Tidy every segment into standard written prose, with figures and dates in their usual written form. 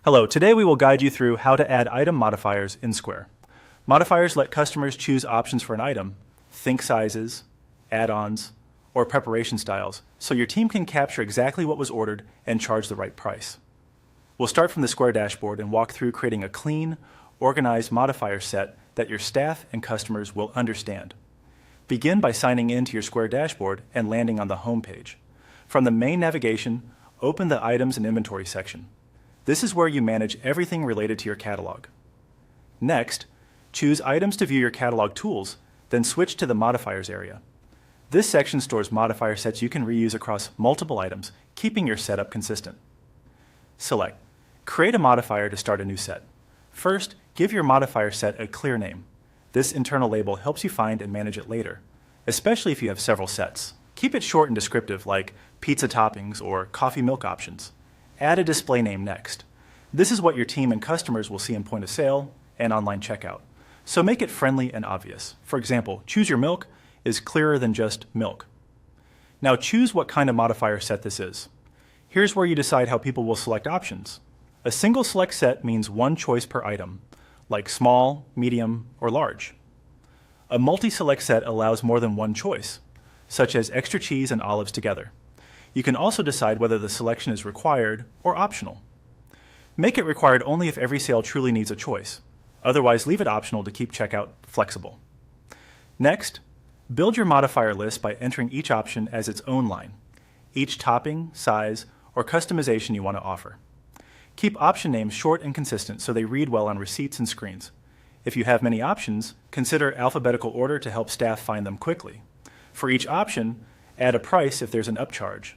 Hello, today we will guide you through how to add item modifiers in Square. Modifiers let customers choose options for an item, think sizes, add-ons, or preparation styles, so your team can capture exactly what was ordered and charge the right price. We'll start from the Square dashboard and walk through creating a clean, organized modifier set that your staff and customers will understand. Begin by signing in to your Square dashboard and landing on the home page. From the main navigation, open the Items and Inventory section. This is where you manage everything related to your catalog. Next, choose Items to view your catalog tools, then switch to the Modifiers area. This section stores modifier sets you can reuse across multiple items, keeping your setup consistent. Select Create a modifier to start a new set. First, give your modifier set a clear name. This internal label helps you find and manage it later, especially if you have several sets. Keep it short and descriptive like pizza toppings or coffee milk options. Add a display name next. This is what your team and customers will see in point of sale and online checkout. So make it friendly and obvious. For example, choose your milk is clearer than just milk. Now choose what kind of modifier set this is. Here's where you decide how people will select options. A single select set means one choice per item, like small, medium, or large. A multi-select set allows more than one choice, such as extra cheese and olives together. You can also decide whether the selection is required or optional. Make it required only if every sale truly needs a choice. Otherwise, leave it optional to keep checkout flexible. Next, build your modifier list by entering each option as its own line, each topping, size, or customization you want to offer. Keep option names short and consistent so they read well on receipts and screens. If you have many options, consider alphabetical order to help staff find them quickly. For each option, add a price if there's an upcharge.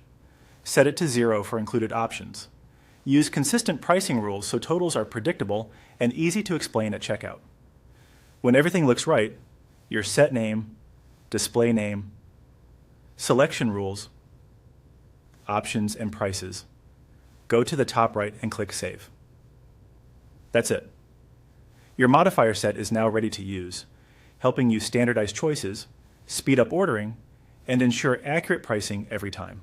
Set it to 0 for included options. Use consistent pricing rules so totals are predictable and easy to explain at checkout. When everything looks right, your set name, display name, selection rules, options, and prices, go to the top right and click Save. That's it. Your modifier set is now ready to use, helping you standardize choices, speed up ordering, and ensure accurate pricing every time.